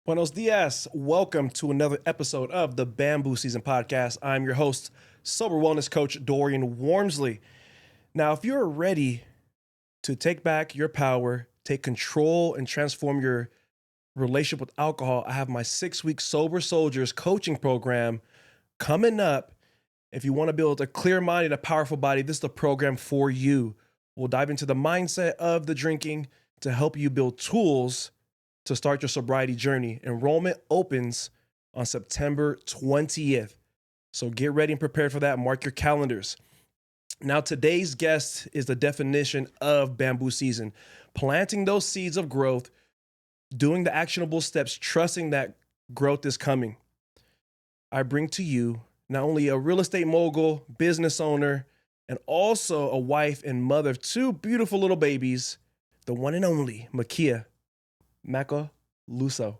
Buenos dias. Welcome to another episode of the Bamboo Season Podcast. I'm your host, Sober Wellness Coach Dorian Wormsley. Now, if you're ready to take back your power, take control, and transform your relationship with alcohol, I have my 6-week Sober Soldiers coaching program coming up. If you want to build a clear mind and a powerful body, this is the program for you. We'll dive into the mindset of the drinking to help you build tools to start your sobriety journey. Enrollment opens on September 20th. So get ready and prepared for that. Mark your calendars. Now, today's guest is the definition of bamboo season. Planting those seeds of growth, doing the actionable steps, trusting that growth is coming. I bring to you not only a real estate mogul, business owner, and also a wife and mother of 2 beautiful little babies, the one and only Makea Macaluso.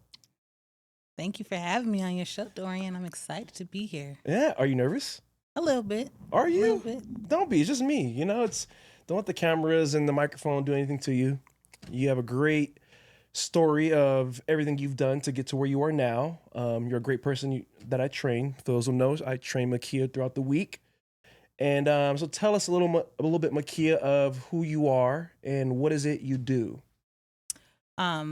Thank you for having me on your show, Dorian. I'm excited to be here. Yeah, are you nervous? A little bit. Are you? A little bit. Don't be, it's just me. Don't let the cameras and the microphone do anything to you. You have a great story of everything you've done to get to where you are now. You're a great person that I train. For those who know, I train Makea throughout the week. And so tell us a little bit, Makea, of who you are and what is it you do.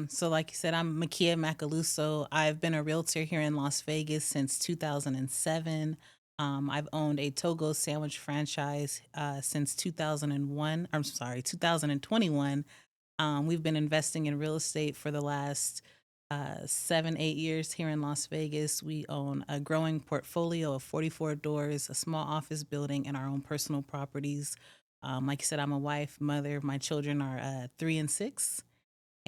So like you said, I'm Makea Macaluso. I've been a realtor here in Las Vegas since 2007. I've owned a Togos sandwich franchise since 2021. We've been investing in real estate for the last 7-8 years here in Las Vegas. We own a growing portfolio of 44 doors, a small office building, and our own personal properties. Like you said, I'm a wife, mother. My children are 3 and 6.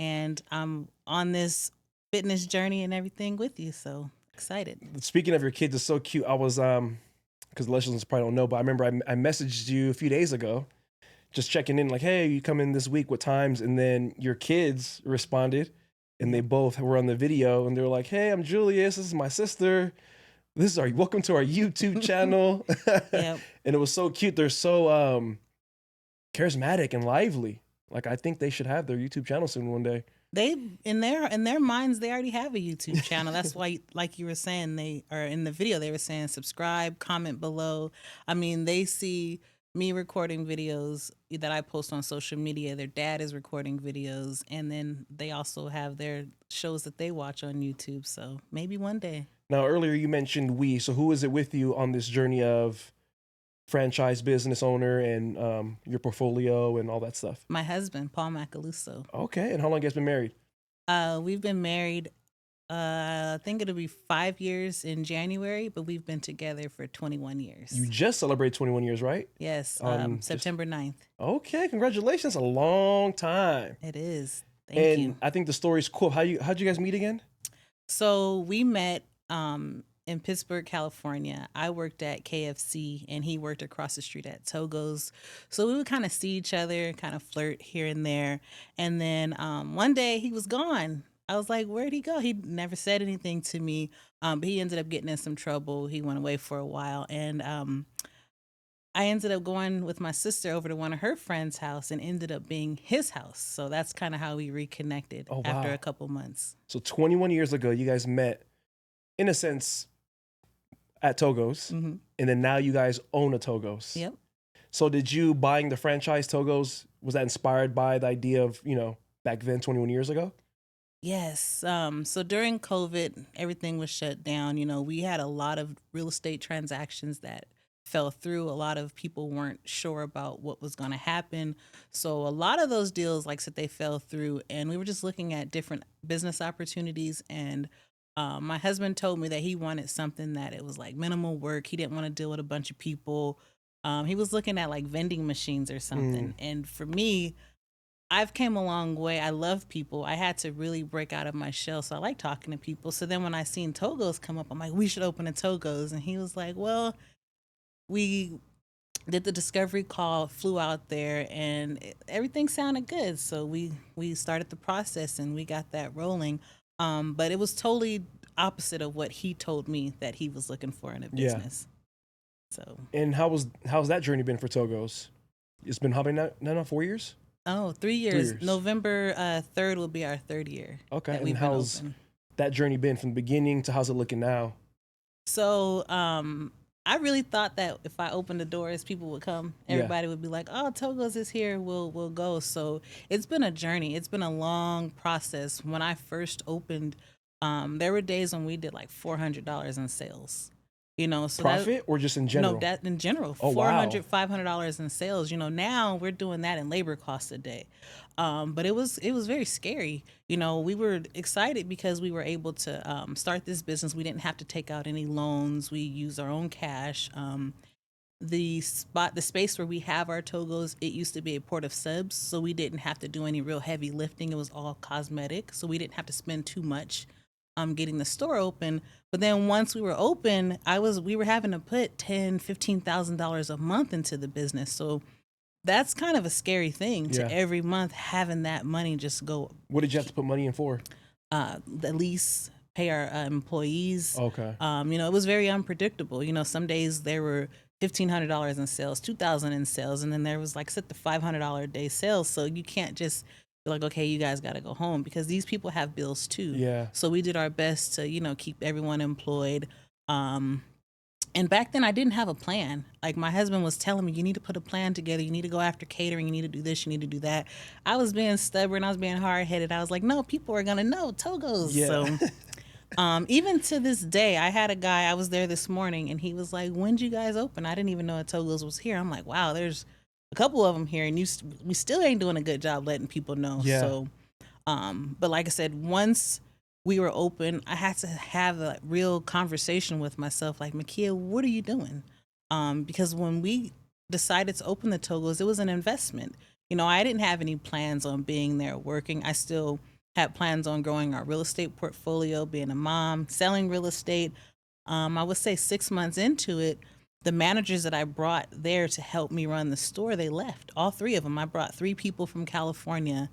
And I'm on this fitness journey and everything with you, so excited. Speaking of your kids, it's so cute. I was, because the listeners probably don't know, but I remember I messaged you a few days ago, just checking in, like, hey, you come in this week, what times? And then your kids responded, and they both were on the video, and they were like, hey, I'm Julius, this is my sister. Welcome to our YouTube channel. Yep. And it was so cute. They're so charismatic and lively. Like, I think they should have their YouTube channel soon one day. They in their minds, they already have a YouTube channel. That's why, like you were saying, they are in the video. They were saying subscribe, comment below. I mean, they see me recording videos that I post on social media. Their dad is recording videos, and then they also have their shows that they watch on YouTube. So maybe one day. Now, earlier you mentioned we. So who is it with you on this journey of franchise business owner and your portfolio and all that stuff? My husband, Paul Macaluso. Okay. And how long have you guys been married? We've been married, I think it'll be 5 years in January, but we've been together for 21 years. You just celebrated 21 years, right? Yes, September 9th. Okay, congratulations. A long time. It is. Thank you. And I think the story's cool. How'd you guys meet again? So we met in Pittsburgh, California. I worked at KFC and he worked across the street at Togos. So we would kind of see each other, kind of flirt here and there. And then one day he was gone. I was like, where'd he go? He never said anything to me, but he ended up getting in some trouble. He went away for a while. And I ended up going with my sister over to one of her friends' house and ended up being his house. So that's kind of how we reconnected after a couple months. So 21 years ago, you guys met, in a sense, at Togos, Mm-hmm. and then now you guys own a Togos. Yep. So did you buying the franchise Togos, was that inspired by the idea of, back then, 21 years ago? Yes. So during COVID, everything was shut down. We had a lot of real estate transactions that fell through. A lot of people weren't sure about what was going to happen. So a lot of those deals, like I said, they fell through, and we were just looking at different business opportunities. And my husband told me that he wanted something that it was like minimal work. He didn't want to deal with a bunch of people. He was looking at like vending machines or something. And for me, I've came a long way. I love people. I had to really break out of my shell. So I like talking to people. So then when I seen Togos come up, I'm like, we should open a Togos. And he was like, well, we did the discovery call, flew out there, and everything sounded good. So we started the process and we got that rolling. But it was totally opposite of what he told me that he was looking for in a business. Yeah. So. And how's that journey been for Togos? It's been how many now? 4 years? Oh, 3 years. 3 years. November 3rd will be our 3rd year. Okay. And how's that journey been from the beginning to how's it looking now? So I really thought that if I opened the doors, people would come. Everybody would be like, "Oh, Togos is here. We'll go." So it's been a journey. It's been a long process. When I first opened, there were days when we did like $400 in sales. So Profit or just in general? No, that in general. Oh, $400, wow. $500 in sales. Now we're doing that in labor costs a day. But it was very scary. We were excited because we were able to start this business. We didn't have to take out any loans. We used our own cash. The space where we have our Togos, it used to be a port of subs, so we didn't have to do any real heavy lifting. It was all cosmetic, so we didn't have to spend too much getting the store open. But then once we were open, we were having to put $10,000-$15,000 a month into the business. So that's kind of a scary thing to every month having that money just go. What did you have to put money in for? The lease, pay our employees. Okay. It was very unpredictable. Some days there were $1,500 in sales, $2,000 in sales, and then there was like the $500 a day sales. So you can't just be like, okay, you guys got to go home, because these people have bills too. Yeah. So we did our best to keep everyone employed. And back then I didn't have a plan. Like my husband was telling me, you need to put a plan together. You need to go after catering. You need to do this. You need to do that. I was being stubborn. I was being hard headed. I was like, no, people are going to know Togos. Yeah. So even to this day, I had a guy, I was there this morning, and he was like, when did you guys open? I didn't even know Togos was here. I'm like, wow, there's a couple of them here, and we still ain't doing a good job letting people know. Yeah. So, but like I said, once we were open, I had to have a real conversation with myself, like, Makea, what are you doing? Because when we decided to open the Togos, it was an investment. I didn't have any plans on being there working. I still had plans on growing our real estate portfolio, being a mom, selling real estate. I would say 6 months into it, the managers that I brought there to help me run the store, they left. All three of them. I brought 3 people from California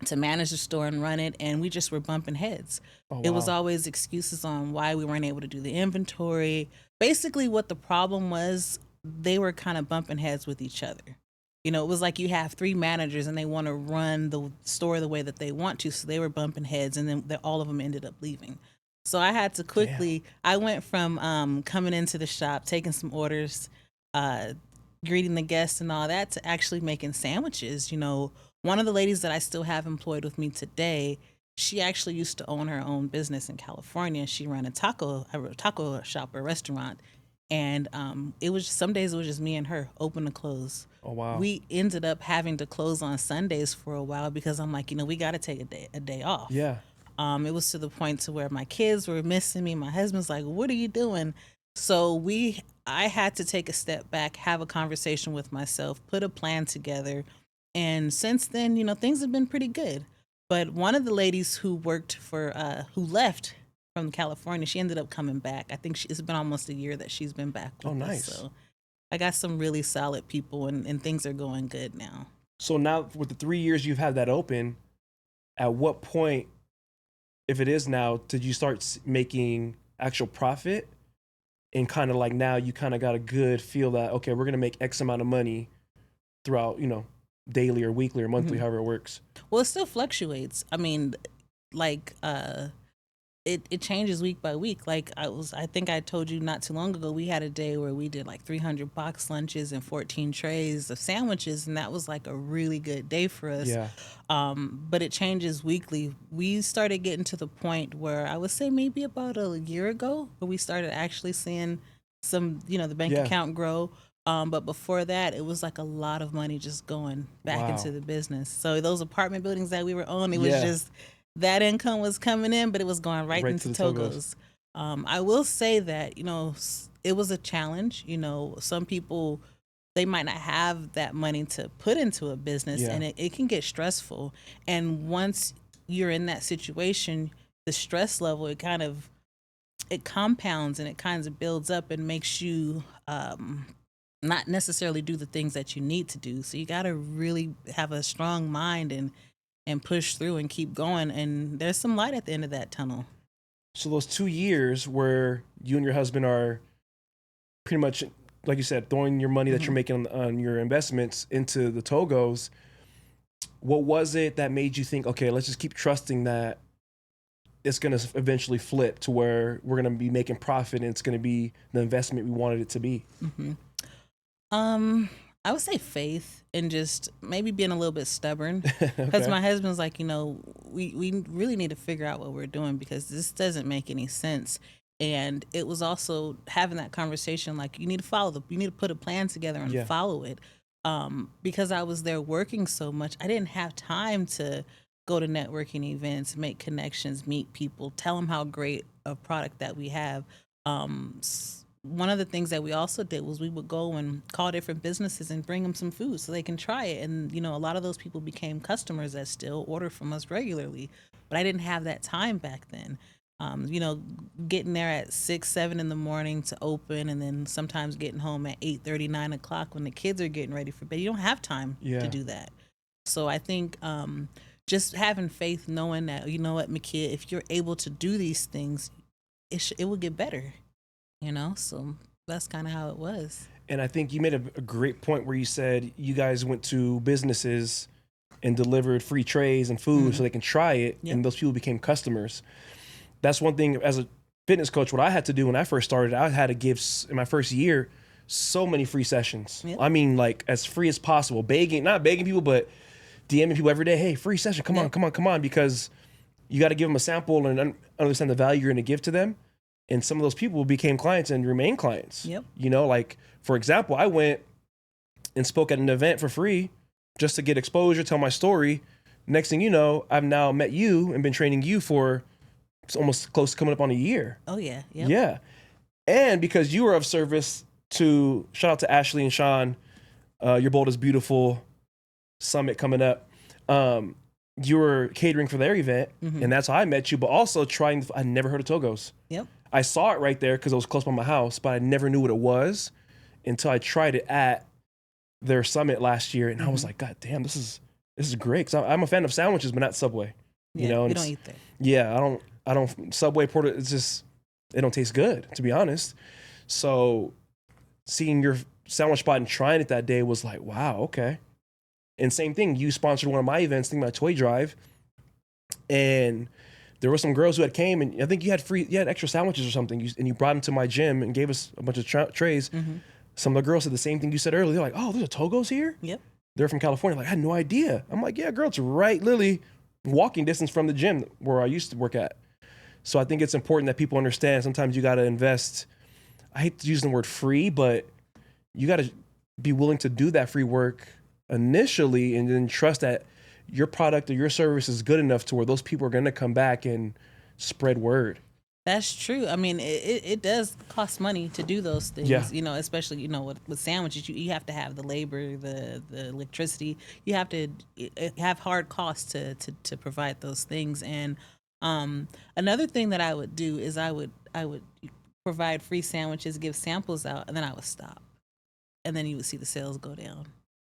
to manage the store and run it, and we just were bumping heads. Oh, wow. It was always excuses on why we weren't able to do the inventory. Basically, what the problem was, they were kind of bumping heads with each other. It was like you have 3 managers and they want to run the store the way that they want to, so they were bumping heads, and then all of them ended up leaving. So I had to quickly, I went from coming into the shop, taking some orders, greeting the guests and all that, to actually making sandwiches. One of the ladies that I still have employed with me today, she actually used to own her own business in California. She ran a taco shop or restaurant. And it was some days it was just me and her, open to close. Oh, wow. We ended up having to close on Sundays for a while because I'm like, we got to take a day off. Yeah. It was to the point to where my kids were missing me. My husband's like, what are you doing? So I had to take a step back, have a conversation with myself, put a plan together. And since then, things have been pretty good. But one of the ladies who who left from California, she ended up coming back. I think it's been almost a year that she's been back with nice. us. So I got some really solid people, and things are going good now. So now with the 3 years you've had that open, at what point, if it is now, did you start making actual profit? And kind of like now you kind of got a good feel that, okay, we're going to make X amount of money throughout, daily or weekly or monthly, however it works. Well, it still fluctuates. I mean, like, it changes week by week. Like I think I told you not too long ago, we had a day where we did like 300 box lunches and 14 trays of sandwiches, and that was like a really good day for us. Yeah. But it changes weekly. We started getting to the point where I would say maybe about a year ago, where we started actually seeing some, the bank account grow. But before that, it was like a lot of money just going back into the business. So those apartment buildings that we were on, it was just that income was coming in, but it was going right into Togos. I will say that, it was a challenge. Some people, they might not have that money to put into a business, and it can get stressful. And once you're in that situation, the stress level, it compounds and it kind of builds up and makes you not necessarily do the things that you need to do. So you got to really have a strong mind and push through and keep going. And there's some light at the end of that tunnel. So those 2 years where you and your husband are pretty much, like you said, throwing your money that you're making on your investments into the Togos, what was it that made you think, okay, let's just keep trusting that it's going to eventually flip to where we're going to be making profit and it's going to be the investment we wanted it to be? I would say faith and just maybe being a little bit stubborn, because Okay. my husband's like, we really need to figure out what we're doing because this doesn't make any sense. And it was also having that conversation, like you need to put a plan together and Yeah. follow it. Because I was there working so much, I didn't have time to go to networking events, make connections, meet people, tell them how great a product that we have. One of the things that we also did was we would go and call different businesses and bring them some food so they can try it. And, a lot of those people became customers that still order from us regularly. But I didn't have that time back then. Getting there at 6, 7 in the morning to open, and then sometimes getting home at 8:30, 9 o'clock when the kids are getting ready for bed. You don't have time to do that. So I think just having faith, knowing that, you know what, Makea, if you're able to do these things, it will get better. So that's kind of how it was. And I think you made a great point where you said you guys went to businesses and delivered free trays and food so they can try it, and those people became customers. That's one thing as a fitness coach, what I had to do when I first started, I had to give, in my first year, so many free sessions. I mean, like as free as possible, not begging people, but DMing people every day, hey, free session, come on, because you got to give them a sample and understand the value you're going to give to them. And some of those people became clients and remain clients. Like, for example, I went and spoke at an event for free just to get exposure, tell my story. Next thing you know, I've now met you and been training you for almost close to coming up on a year. Oh, yeah. Yeah. And because you were of service to, shout out to Ashley and Sean, Your Bold is Beautiful Summit coming up. You were catering for their event, and that's how I met you, but also I never heard of Togos. I saw it right there because it was close by my house, but I never knew what it was until I tried it at their summit last year, and I was like, God damn, this is great. Because I'm a fan of sandwiches, but not Subway. You don't eat there. Yeah, I don't Subway Porter. It's just it don't taste good, to be honest. So seeing your sandwich spot and trying it that day was like, wow, okay. And same thing, you sponsored one of my events, my toy drive, and there were some girls who had came, and I think you had extra sandwiches or something, and you brought them to my gym and gave us a bunch of trays. Some of the girls said the same thing you said earlier. They're like, oh, there's a Togos here? They're from California. Like, I had no idea. I'm like, yeah, girl, it's right, literally walking distance from the gym where I used to work at. So I think it's important that people understand sometimes you got to invest. I hate to use the word free, but you got to be willing to do that free work initially and then trust that your product or your service is good enough to where those people are going to come back and spread word. That's true. I mean, it does cost money to do those things, especially, with sandwiches, you have to have the labor, the electricity. You have to have hard costs to provide those things. And another thing that I would do is I would provide free sandwiches, give samples out, and then I would stop. And then you would see the sales go down.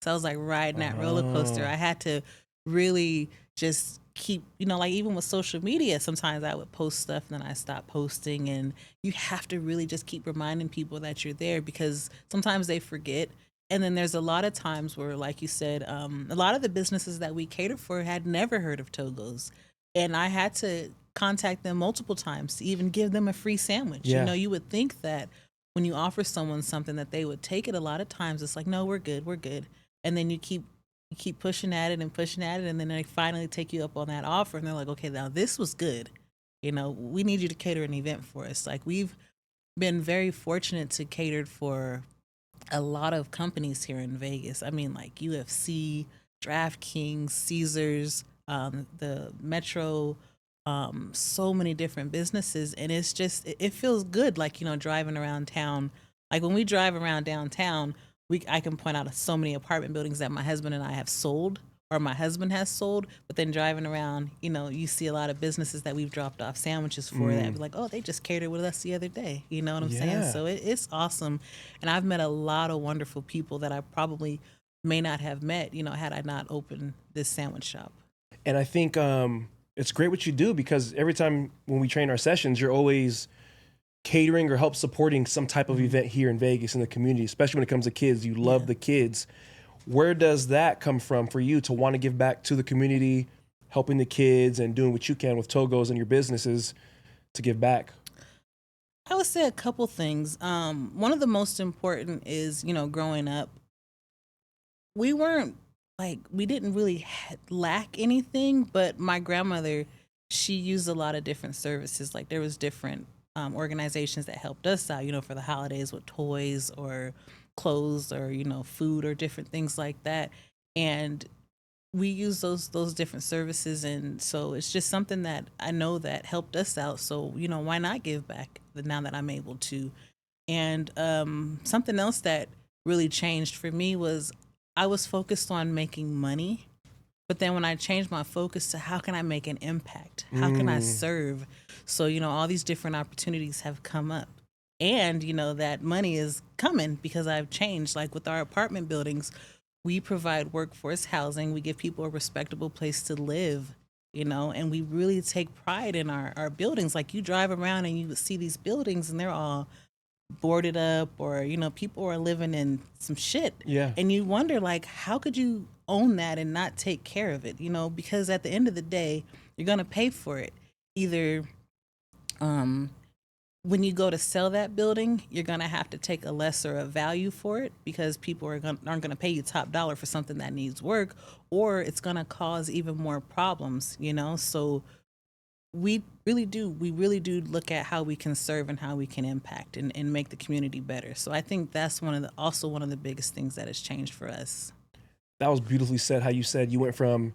So I was like riding that roller coaster. I had to really just keep, like even with social media, sometimes I would post stuff and then I stopped posting, and you have to really just keep reminding people that you're there because sometimes they forget. And then there's a lot of times where, like you said, a lot of the businesses that we cater for had never heard of Togos, and I had to contact them multiple times to even give them a free sandwich. You would think that when you offer someone something that they would take it. A lot of times it's like, no, we're good. And then you keep pushing at it, and then they finally take you up on that offer, and they're like, okay, now this was good. We need you to cater an event for us. Like, we've been very fortunate to cater for a lot of companies here in Vegas. I mean, like UFC, DraftKings, Caesars, the Metro, so many different businesses, and it's just, it feels good, like, driving around town. Like when we drive around downtown, I can point out so many apartment buildings that my husband and I have sold, or my husband has sold. But then driving around, you see a lot of businesses that we've dropped off sandwiches for that be like, oh, they just catered with us the other day. You know what I'm saying? So it's awesome. And I've met a lot of wonderful people that I probably may not have met, had I not opened this sandwich shop. And I think it's great what you do, because every time when we train our sessions, you're always catering or help supporting some type of event here in Vegas in the community, especially when it comes to kids. You love the kids. Where does that come from for you to want to give back to the community, helping the kids and doing what you can with Togos and your businesses to give back? I would say a couple things. One of the most important is, growing up, we weren't we didn't really lack anything, but my grandmother, she used a lot of different services. Like there was different organizations that helped us out, for the holidays with toys or clothes or, food or different things like that. And we use those different services, and so it's just something that I know that helped us out. So why not give back now that I'm able to? And something else that really changed for me was I was focused on making money, but then when I changed my focus to how can I make an impact, how can I serve, so all these different opportunities have come up. And that money is coming because I've changed. Like with our apartment buildings, we provide workforce housing. We give people a respectable place to live, and we really take pride in our buildings. Like you drive around and you see these buildings and they're all boarded up, or, people are living in some shit. Yeah. And you wonder, like, how could you own that and not take care of it? Because at the end of the day, you're going to pay for it. Either when you go to sell that building, you're going to have to take a lesser of value for it because people aren't going to pay you top dollar for something that needs work, or it's going to cause even more problems, So we really do look at how we can serve and how we can impact and make the community better. So I think that's one of the biggest things that has changed for us. That was beautifully said. How you said you went from,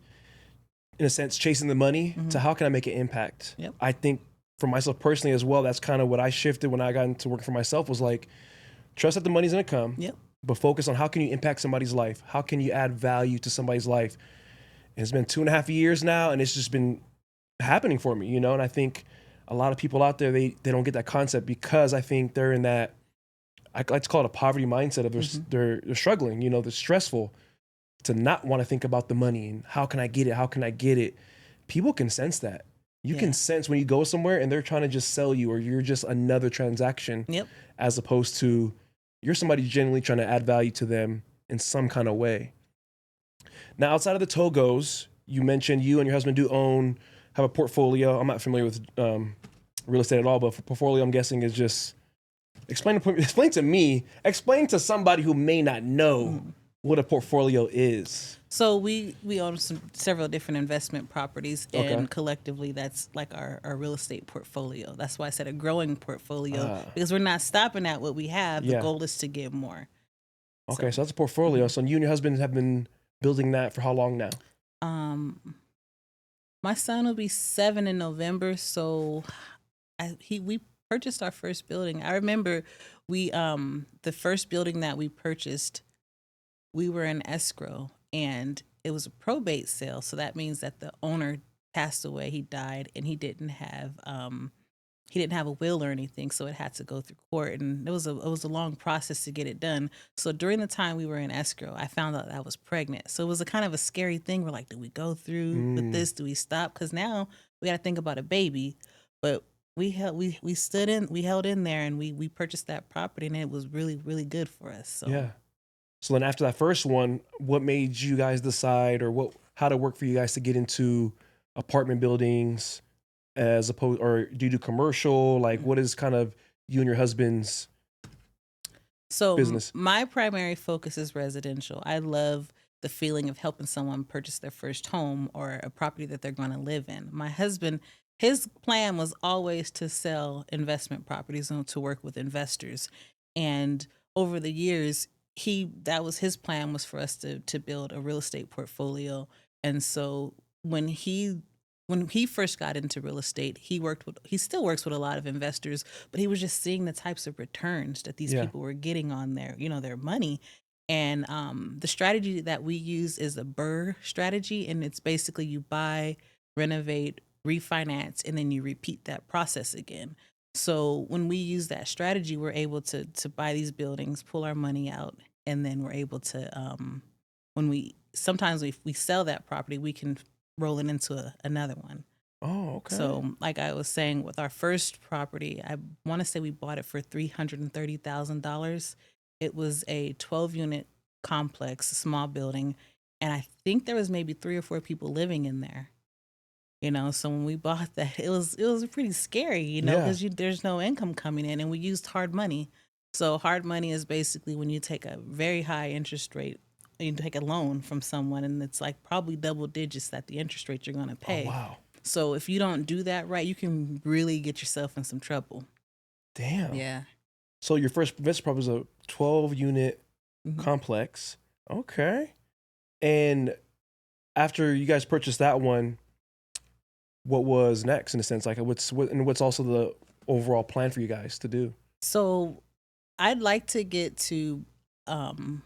in a sense, chasing the money to how can I make an impact? Yep. I think for myself personally as well, that's kind of what I shifted when I got into working for myself, was like, trust that the money's gonna come, Yep. but focus on how can you impact somebody's life? How can you add value to somebody's life? And it's been 2.5 years now, and it's just been happening for me, And I think a lot of people out there, they don't get that concept because I think they're in that, I like to call it a poverty mindset of they're struggling, they're stressful to not want to think about the money and how can I get it? How can I get it? People can sense that. You can sense when you go somewhere and they're trying to just sell you, or you're just another transaction, as opposed to you're somebody genuinely trying to add value to them in some kind of way. Now, outside of the Togos, you mentioned you and your husband have a portfolio. I'm not familiar with real estate at all, but for portfolio, I'm guessing is just explain to somebody who may not know what a portfolio is. So we own several different investment properties, and collectively that's like our real estate portfolio. That's why I said a growing portfolio, because we're not stopping at what we have. The goal is to get more. Okay, so that's a portfolio. So you and your husband have been building that for how long now? My son will be 7 in November, so we purchased our first building. I remember the first building that we purchased, we were in escrow, and it was a probate sale. So that means that the owner passed away. He died, and he didn't have a will or anything, so it had to go through court, and it was a long process to get it done. So during the time we were in escrow, I found out that I was pregnant. So it was a kind of a scary thing. We're like, do we go through with this? Do we stop? Because now we got to think about a baby. But we held in there, and we purchased that property, and it was really, really good for us. So. Yeah. So then after that first one, what made you guys decide, or how to work for you guys to get into apartment buildings as opposed, or do you do commercial? Like, what is kind of you and your husband's business? My primary focus is residential. I love the feeling of helping someone purchase their first home or a property that they're going to live in. My husband, his plan was always to sell investment properties and to work with investors. And over the years, that was his plan, was for us to build a real estate portfolio. And so when he first got into real estate, he still works with a lot of investors, but he was just seeing the types of returns that these people were getting on their money. And the strategy that we use is a BRRRR strategy, and it's basically you buy, renovate, refinance, and then you repeat that process again. So when we use that strategy, we're able to buy these buildings, pull our money out, and then we're able to sometimes if we sell that property, we can roll it into another one. Oh, okay. So like I was saying, with our first property, I want to say we bought it for $330,000. It was a 12-unit complex, a small building, and I think there was maybe 3 or 4 people living in there. So when we bought that, it was pretty scary, Yeah. because there's no income coming in, and we used hard money. So hard money is basically when you take a very high interest rate, you take a loan from someone, and it's like probably double digits that the interest rate you're going to Oh, pay. wow. So if you don't do that right, you can really get yourself in some trouble. Damn. Yeah. So your first investment property was a 12-unit Mhm. complex. Okay. And after you guys purchased that one, what was next in a sense? Like what's also the overall plan for you guys to do? So I'd like to get to um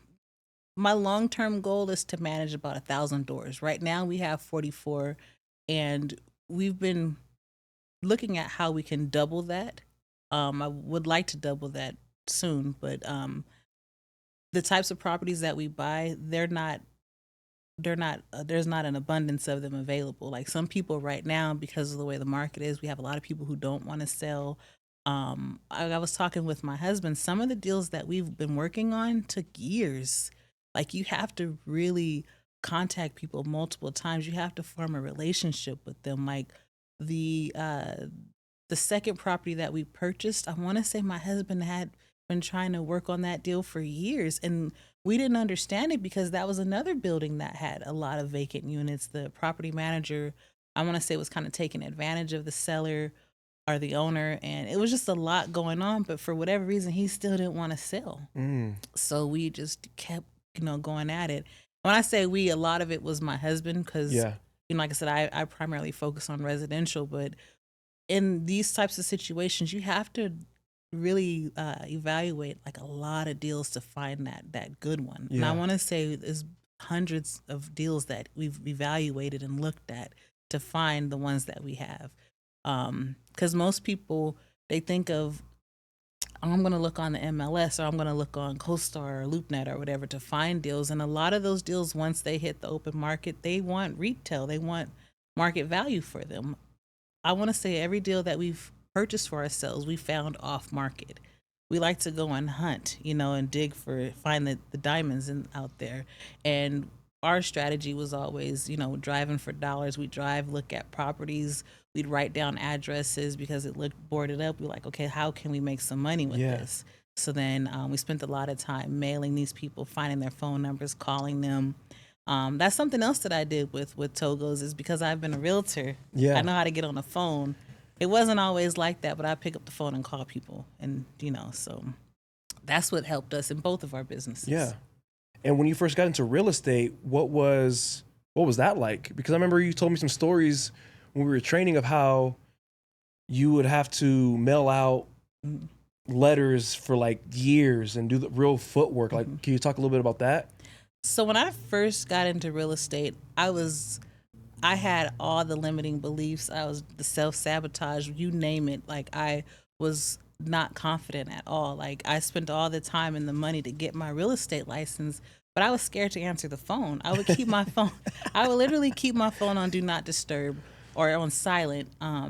my long-term goal is to manage about 1,000 doors. Right now we have 44, and we've been looking at how we can double that. I would like to double that soon, but the types of properties that we buy, there's not an abundance of them available. Like some people right now, because of the way the market is, we have a lot of people who don't want to sell. I was talking with my husband. Some of the deals that we've been working on took years. Like you have to really contact people multiple times. You have to form a relationship with them. Like the uh the second property that we purchased, I want to say my husband had been trying to work on that deal for years, and we didn't understand it because that was another building that had a lot of vacant units. The property manager, I want to say, was kind of taking advantage of the seller or the owner, and it was just a lot going on. But for whatever reason, he still didn't want to sell. Mm. So we just kept, going at it. When I say we, a lot of it was my husband because, Yeah. like I said, I primarily focus on residential. But in these types of situations, you have to really evaluate like a lot of deals to find that good one. And I Yeah. want to say there's hundreds of deals that we've evaluated and looked at to find the ones that we have. Because most people, they think of, "Oh, I'm going to look on the MLS, or I'm going to look on CoStar or LoopNet or whatever to find deals." And a lot of those deals, once they hit the open market, they want retail, they want market value for them. I want to say every deal that we've purchased for ourselves, we found off market. We like to go and hunt, and dig find the diamonds out there. And our strategy was always, driving for dollars. We drive, look at properties. We'd write down addresses because it looked boarded up. We're like, okay, how can we make some money with Yeah. this? So then we spent a lot of time mailing these people, finding their phone numbers, calling them. That's something else that I did with Togos is because I've been a realtor. I Yeah. know how to get on the phone. It wasn't always like that, but I pick up the phone and call people, and so that's what helped us in both of our businesses. Yeah. And when you first got into real estate, what was that like? Because I remember you told me some stories when we were training of how you would have to mail out Mhm. letters for like years and do the real footwork. Like, can you talk a little bit about that? So when I first got into real estate, I had all the limiting beliefs. I was the self sabotage, you name it. Like I was not confident at all. Like I spent all the time and the money to get my real estate license, but I was scared to answer the phone. I would keep my phone. I would literally keep my phone on do not disturb or on silent,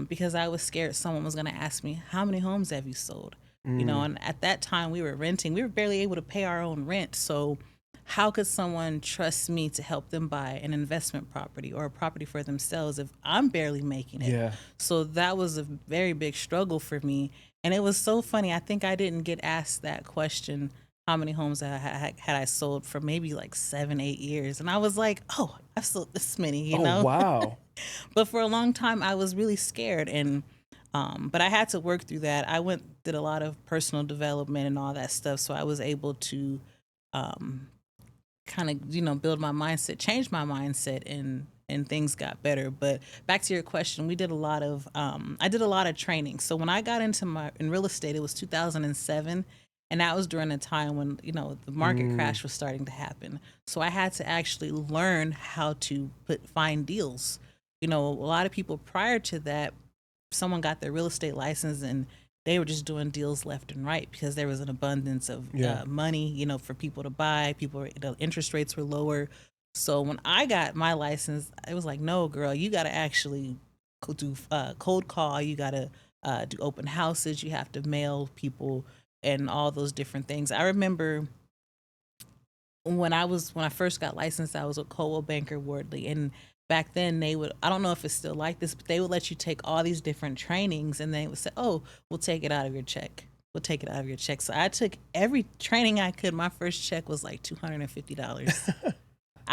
because I was scared someone was going to ask me, "How many homes have you sold?" Mm. And at that time we were renting. We were barely able to pay our own rent, so how could someone trust me to help them buy an investment property or a property for themselves if I'm barely making it? Yeah. So that was a very big struggle for me. And it was so funny. I think I didn't get asked that question, how many homes had I sold, for maybe like 7, 8 years. And I was like, oh, I've sold this many, Oh, wow. But for a long time, I was really scared. And but I had to work through that. Did a lot of personal development and all that stuff. So I was able to um, kind of build my mindset, change my mindset, and things got better. But back to your question, we did a lot of I did a lot of training. So when I got in real estate, it was 2007, and that was during a time when the market Mm. crash was starting to happen. So I had to actually learn how to find deals. A lot of people prior to that, someone got their real estate license and they were just doing deals left and right because there was an abundance of Yeah. money, for people to buy. The interest rates were lower. So when I got my license, it was like, no, girl, you got to actually do cold call. You got to do open houses. You have to mail people and all those different things. I remember when I first got licensed, I was with Coldwell Banker Wardley, and back then they would, I don't know if it's still like this, but they would let you take all these different trainings and they would say, oh, we'll take it out of your check. We'll take it out of your check. So I took every training I could. My first check was like $250.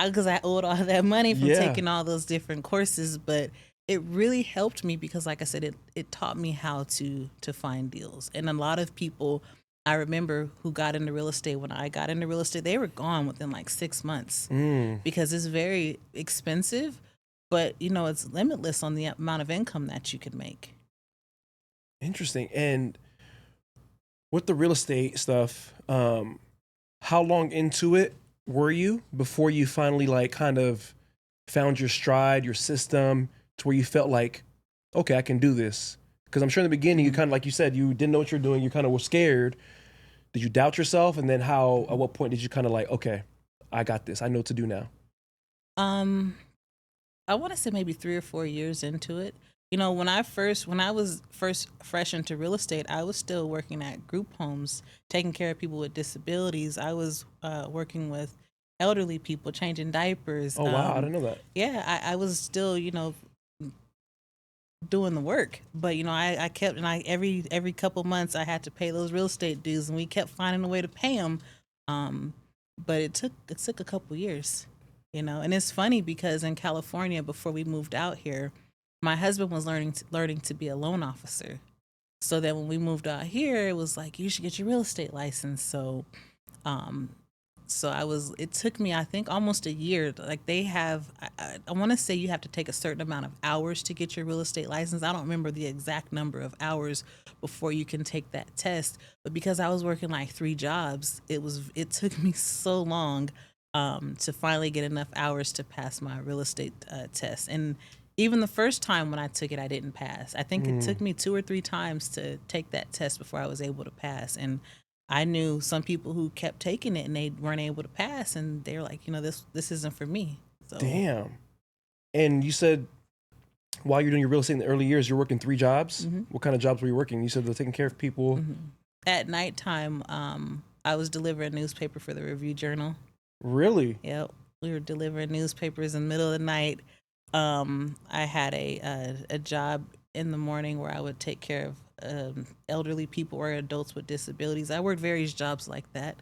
Because I owed all that money from taking all those different courses, but it really helped me because, like I said, it taught me how to find deals. And a lot of people I remember who got into real estate, when I got into real estate, they were gone within like 6 months because it's very expensive, but it's limitless on the amount of income that you could make. Interesting. And with the real estate stuff, how long into it were you before you finally like kind of found your stride, your system, to where you felt like, okay, I can do this? Because I'm sure in the beginning you kind of, like you said, you didn't know what you're doing. You kind of were scared. Did you doubt yourself? And then at what point did you kind of like, okay, I got this. I know what to do now? I want to say maybe 3 or 4 years into it. When I was first fresh into real estate, I was still working at group homes, taking care of people with disabilities. I was working with elderly people, changing diapers. Oh, wow. I didn't know that. Yeah, I was still, doing the work, but I kept, and every couple months I had to pay those real estate dues, and we kept finding a way to pay them. But it took a couple years, and it's funny because in California, before we moved out here, my husband was learning to be a loan officer. So then when we moved out here, it was like, you should get your real estate license. So it took me, I think, almost a year. Like they have, I want to say you have to take a certain amount of hours to get your real estate license. I don't remember the exact number of hours before you can take that test. But because I was working like 3 jobs, it took me so long to finally get enough hours to pass my real estate test. And even the first time when I took it, I didn't pass. I think it took me 2 or 3 times to take that test before I was able to pass. And I knew some people who kept taking it and they weren't able to pass, and they were like, this isn't for me. So. Damn. And you said while you're doing your real estate in the early years, you're working 3 jobs. What kind of jobs were you working? You said they're taking care of people. At nighttime, I was delivering a newspaper for the Review Journal. Really? Yep. We were delivering newspapers in the middle of the night. I had a job in the morning where I would take care of elderly people or adults with disabilities. I worked various jobs like that.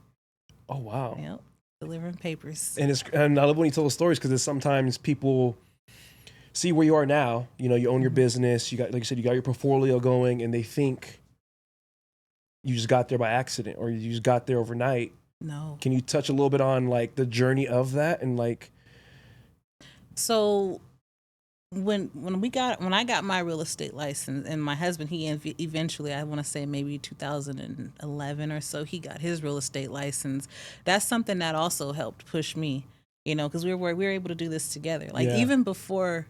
Oh, wow. Yep. Delivering papers. And I love when you tell the stories, because sometimes people see where you are now. You own your business. You got, like you said, you got your portfolio going, and they think you just got there by accident or you just got there overnight. No. Can you touch a little bit on like the journey of that and like? So when I got my real estate license, and my husband, he eventually, I want to say maybe 2011 or so, he got his real estate license. That's something that also helped push me, because we were able to do this together. Like even before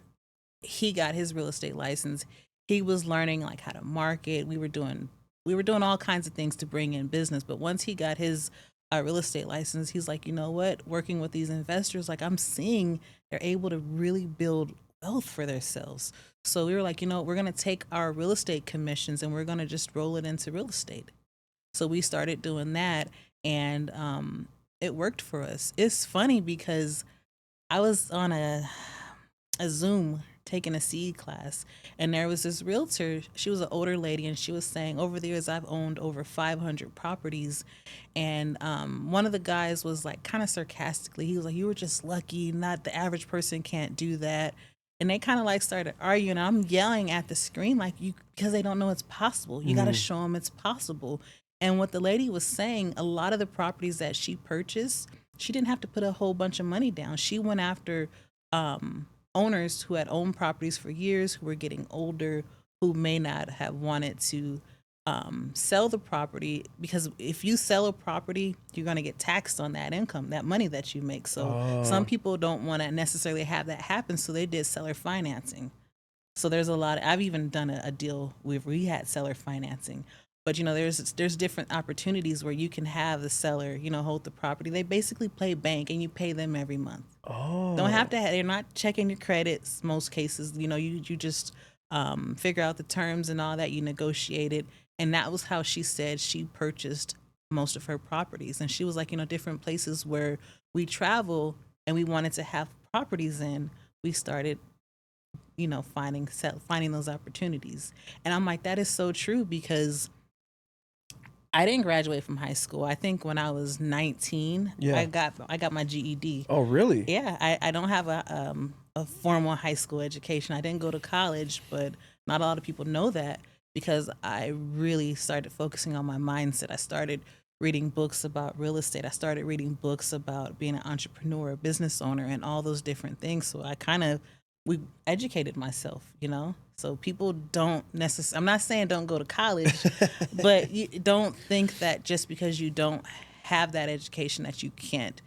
he got his real estate license, he was learning like how to market. We were doing all kinds of things to bring in business. But once he got his real estate license, he's like, you know what? Working with these investors, like I'm seeing they're able to really build wealth for themselves. So we were like, we're going to take our real estate commissions and we're going to just roll it into real estate. So we started doing that, and it worked for us. It's funny because I was on a Zoom taking a CE class, and there was this realtor. She was an older lady, and she was saying, over the years I've owned over 500 properties. And one of the guys was like kind of sarcastically, he was like, you were just lucky, not the average person can't do that. And they kind of like started arguing. I'm yelling at the screen like, because they don't know it's possible. You got to show them it's possible. And what the lady was saying, a lot of the properties that she purchased, she didn't have to put a whole bunch of money down. She went after owners who had owned properties for years, who were getting older, who may not have wanted to sell the property, because if you sell a property, you're going to get taxed on that income, that money that you make. So some people don't want to necessarily have that happen, so they did seller financing. So there's a lot. I've even done a deal where we had seller financing. But there's different opportunities where you can have the seller, hold the property. They basically play bank, and you pay them every month. Don't have to. They're not checking your credits. Most cases, you just figure out the terms and all that. You negotiate it, and that was how she said she purchased most of her properties. And she was like, different places where we travel and we wanted to have properties in, we started, finding those opportunities. And I'm like, that is so true, because I didn't graduate from high school. I think when I was 19, Yeah. I got my GED. Oh, really? Yeah, I don't have a formal high school education. I didn't go to college, but not a lot of people know that, because I really started focusing on my mindset. I started reading books about real estate. I started reading books about being an entrepreneur, a business owner, and all those different things. So we educated myself. So people don't necessarily, I'm not saying don't go to college, but you don't think that just because you don't have that education that you can't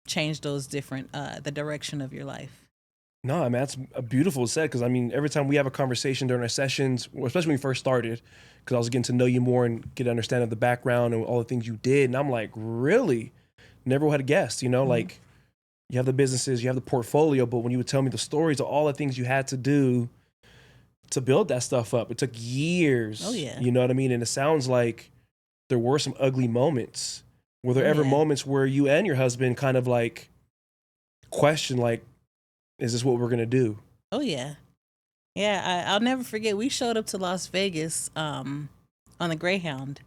change those different, the direction of your life. No, I mean, that's a beautiful said, because I mean, every time we have a conversation during our sessions, especially when we first started, because I was getting to know you more and get an understanding of the background and all the things you did, and I'm like, really? Never would have guessed, like you have the businesses, you have the portfolio, but when you would tell me the stories of all the things you had to do to build that stuff up, it took years. Oh, yeah. You know what I mean? And it sounds like there were some ugly moments. Were there ever moments where you and your husband kind of like question, like, is this what we're going to do? Oh, yeah. Yeah, I'll never forget. We showed up to Las Vegas on the Greyhound.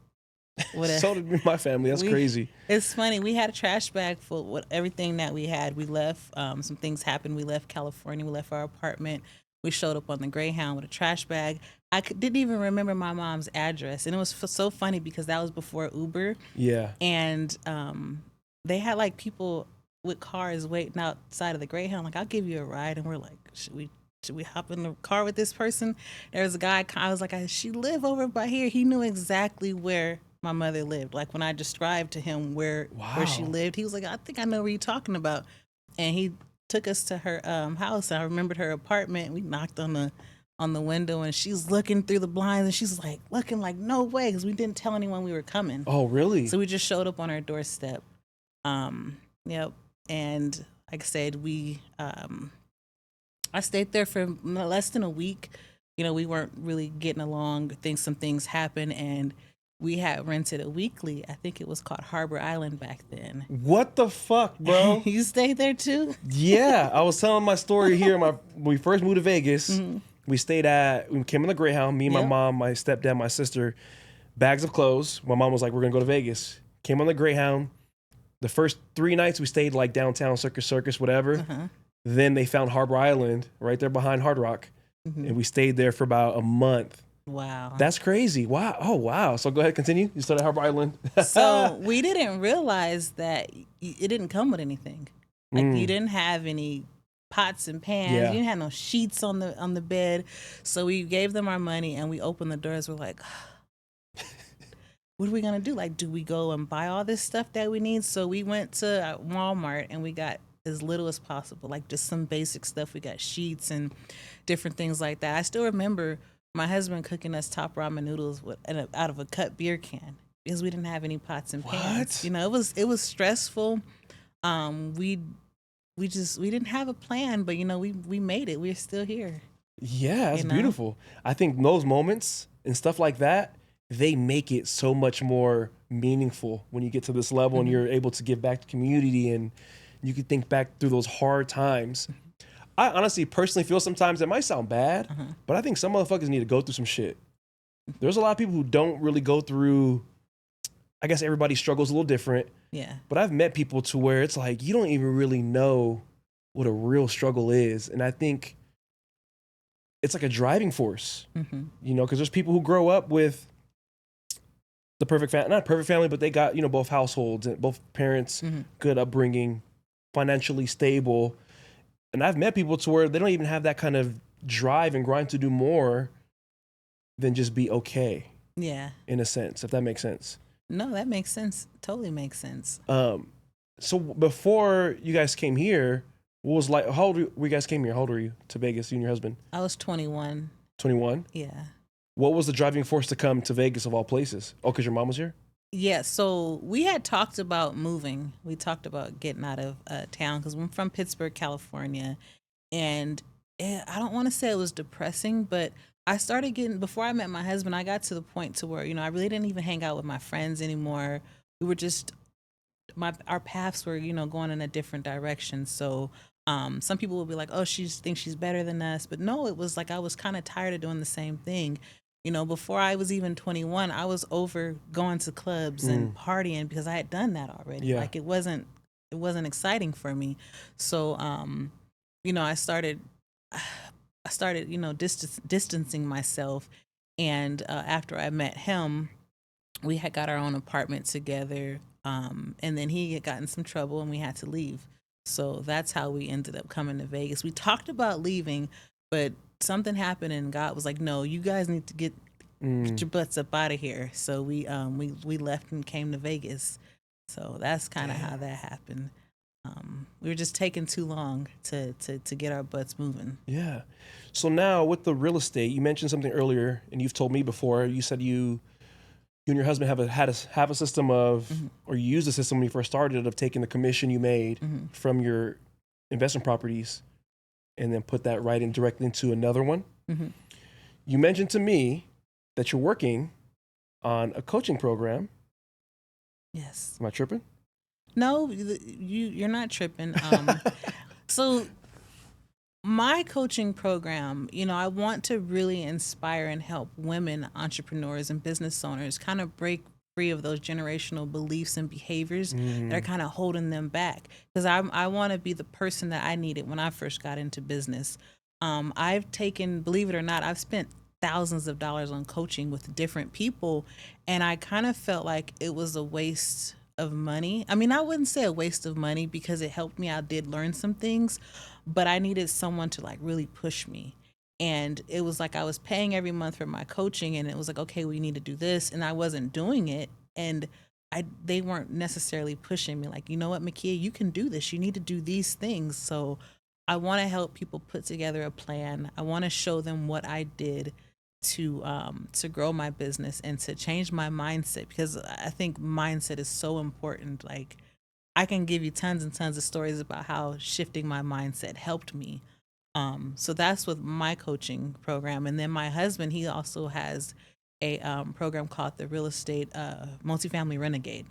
So did my family. That's crazy. It's funny. We had a trash bag full with everything that we had. We left. Some things happened. We left California. We left our apartment. We showed up on the Greyhound with a trash bag. Didn't even remember my mom's address. And it was so funny, because that was before Uber. Yeah. And they had like people with cars waiting outside of the Greyhound. Like, I'll give you a ride. And we're like, should we hop in the car with this person? There was a guy. I was like, she live over by here. He knew exactly where my mother lived. Like, when I described to him where she lived, he was like, I think I know where you're talking about. And he took us to her house. I remembered her apartment. We knocked on the window, and she's looking through the blinds, and she's like looking like, no way, because we didn't tell anyone we were coming. Oh, really? So we just showed up on her doorstep. Yep. And like I said, I stayed there for less than a week. We weren't really getting along. Some things happened, and we had rented a weekly. I think it was called Harbor Island back then. What the fuck, bro? You stayed there too? Yeah, I was telling my story here. When we first moved to Vegas, Mm-hmm. we came in the Greyhound. Me and my mom, my stepdad, my sister, bags of clothes. My mom was like, "We're gonna go to Vegas." Came on the Greyhound. The first 3 nights we stayed like downtown Circus, whatever. Uh-huh. Then they found Harbor Island right there behind Hard Rock, and we stayed there for about a month. Wow. That's crazy. Wow. Oh, wow. So go ahead, continue. You started Harbor Island. So we didn't realize that it didn't come with anything. Like, you didn't have any pots and pans. Yeah. You didn't have no sheets on the bed. So we gave them our money, and we opened the doors. We're like, what are we going to do? Like, do we go and buy all this stuff that we need? So we went to Walmart, and we got as little as possible, like just some basic stuff. We got sheets and different things like that. I still remember my husband cooking us top ramen noodles out of a cut beer can, because we didn't have any pots and pans. What? It was stressful. We didn't have a plan, but we made it. We're still here. Yeah, that's beautiful. I think those moments and stuff like that, they make it so much more meaningful when you get to this level, and you're able to give back to community, and you can think back through those hard times. I honestly, personally feel sometimes it might sound bad, but I think some motherfuckers need to go through some shit. There's a lot of people who don't really go through, I guess everybody struggles a little different. Yeah. But I've met people to where it's like, you don't even really know what a real struggle is. And I think it's like a driving force, because there's people who grow up with the perfect family, not perfect family, but they got, both households and both parents, good upbringing, financially stable. And I've met people to where they don't even have that kind of drive and grind to do more than just be okay. Yeah. In a sense, if that makes sense. No, that makes sense. Totally makes sense. So before you guys came here, what was like, how old were you guys came here? How old were you to Vegas, you and your husband? I was 21. 21? Yeah. What was the driving force to come to Vegas of all places? Oh, because your mom was here? Yeah, so we had talked about moving. We talked about getting out of town, because I'm from Pittsburgh, California. And I don't want to say it was depressing, but I started before I met my husband, I got to the point to where, I really didn't even hang out with my friends anymore. We were just, our paths were, going in a different direction. So Some people will be like, oh, she thinks she's better than us. But no, it was like I was kind of tired of doing the same thing. You know, before I was even 21, I was over going to clubs and partying because I had done that already. Yeah. Like it wasn't exciting for me. So, you know, I started, you know, distancing myself. And after I met him, we had got our own apartment together. And then he had gotten some trouble and we had to leave. So that's how we ended up coming to Vegas. We talked about leaving, but something happened and God was like, no, you guys need to get your butts up out of here. So we left and came to Vegas. So that's kind of how that happened. We were just taking too long to get our butts moving. Yeah. So now with the real estate, you mentioned something earlier, and you've told me before. You said you and your husband have a system of, or you used a system when you first started of taking the commission you made from your investment properties, and then put that right in directly into another one. You mentioned to me that you're working on a coaching program. Yes. Am I tripping? No, you're not tripping. So my coaching program, you know, I want to really inspire and help women entrepreneurs and business owners kind of break free of those generational beliefs and behaviors that are kind of holding them back. Because I want to be the person that I needed when I first got into business. I've taken, believe it or not, I've spent thousands of dollars on coaching with different people, and I kind of felt like it was a waste of money. I mean, I wouldn't say a waste of money because it helped me. I did learn some things, but I needed someone to like really push me. And it was like I was paying every month for my coaching, and it was like, okay, we need to do this, and I wasn't doing it, and they weren't necessarily pushing me like, you know what, Makea, you can do this. You need to do these things. So I want to help people put together a plan. I want to show them what I did to grow my business and to change my mindset, because I think mindset is so important. Like I can give you tons and tons of stories about how shifting my mindset helped me. So that's with my coaching program. And then my husband, he also has a program called the Real Estate Multifamily Renegade.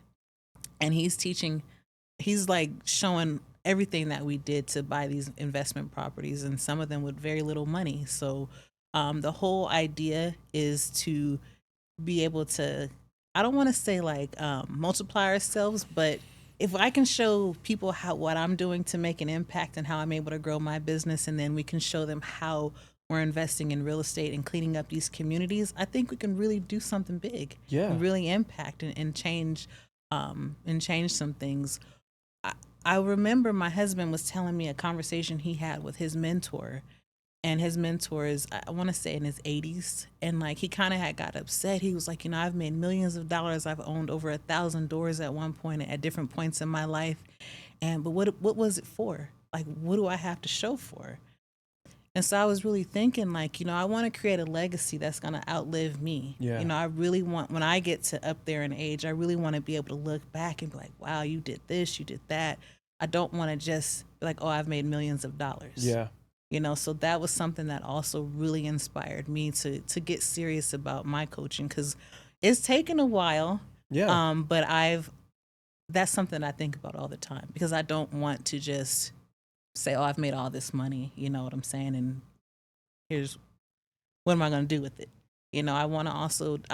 And he's like showing everything that we did to buy these investment properties, and some of them with very little money. So the whole idea is to be able to, I don't want to say like multiply ourselves, but if I can show people what I'm doing to make an impact and how I'm able to grow my business, and then we can show them how we're investing in real estate and cleaning up these communities, I think we can really do something big. Yeah. And really impact and change some things. I remember my husband was telling me a conversation he had with his mentor, and his mentor is, I want to say, in his 80s, and like he kind of had got upset. He was like, you know, I've made millions of dollars. I've owned over 1,000 doors at one point at different points in my life, but what was it for? Like, what do I have to show for? And so I was really thinking, like, you know, I want to create a legacy that's going to outlive me. Yeah. You know, I really want, when I get to up there in age, I really want to be able to look back and be like, wow, you did this, you did that. I don't want to just be like, oh, I've made millions of dollars. Yeah. You know, so that was something that also really inspired me to get serious about my coaching, because it's taken a while. Yeah. But that's something I think about all the time, because I don't want to just say, oh, I've made all this money, you know what I'm saying? And what am I going to do with it? You know, I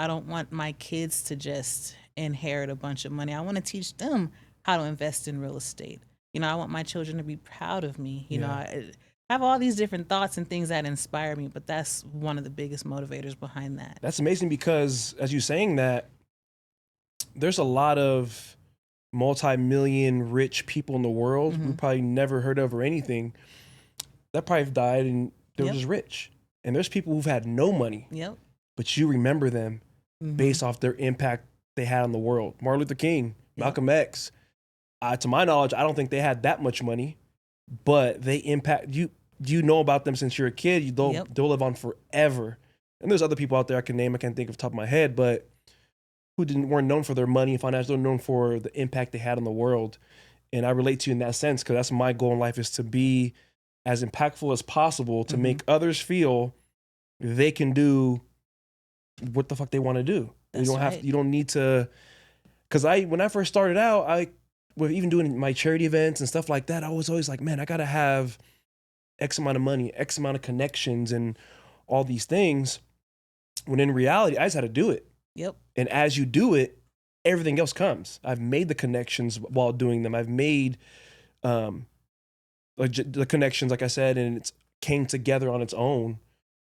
don't want my kids to just inherit a bunch of money. I want to teach them how to invest in real estate. You know, I want my children to be proud of me. You know, I have all these different thoughts and things that inspire me, but that's one of the biggest motivators behind that. That's amazing, because as you're saying that, there's a lot of multi-million rich people in the world we probably never heard of or anything that probably have died and they were just rich. And there's people who've had no money, but you remember them based off their impact they had on the world. Martin Luther King, Malcolm X. To my knowledge, I don't think they had that much money, but they impact you. You know about them since you're a kid. They'll live on forever. And there's other people out there I can name. I can't think of the top of my head, but who weren't known for their money and finance. They're known for the impact they had on the world. And I relate to you in that sense, because that's my goal in life, is to be as impactful as possible to make others feel they can do what the fuck they want to do. You don't need to, because when I first started out, with even doing my charity events and stuff like that, I was always like, man, I gotta have X amount of money, X amount of connections, and all these things. When in reality, I just had to do it. Yep. And as you do it, everything else comes. I've made the connections while doing them. I've made the connections, like I said, and it's came together on its own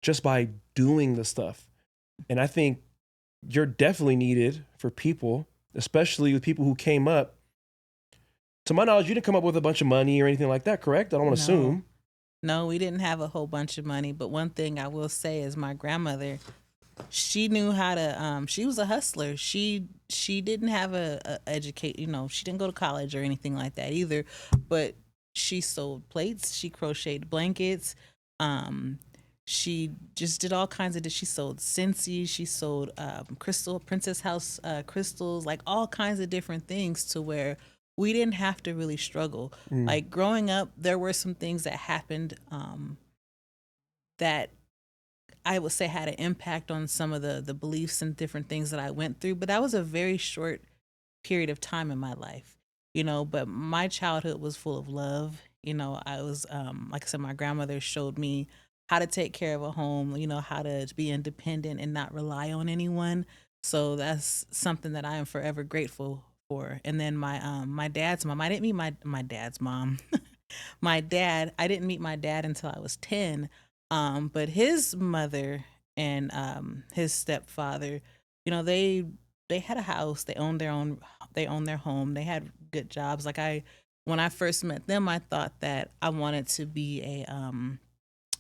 just by doing the stuff. And I think you're definitely needed for people, especially with people who came up. To my knowledge, you didn't come up with a bunch of money or anything like that, correct? I don't want to assume. No, we didn't have a whole bunch of money. But one thing I will say is my grandmother, she knew how to, she was a hustler. She didn't have a educate, she didn't go to college or anything like that either. But she sold plates, she crocheted blankets. She just did all kinds of, she sold Scentsy, she sold Princess House crystals, like all kinds of different things to where we didn't have to really struggle. Like growing up, there were some things that happened that I would say had an impact on some of the beliefs and different things that I went through, but that was a very short period of time in my life, but my childhood was full of love. I was, like I said, my grandmother showed me how to take care of a home, how to be independent and not rely on anyone. So that's something that I am forever grateful for. And then my dad's mom, I didn't meet my dad's mom. I didn't meet my dad until I was 10. But his mother and his stepfather, they had a house, they owned their home, they had good jobs. When I first met them, I thought that I wanted to be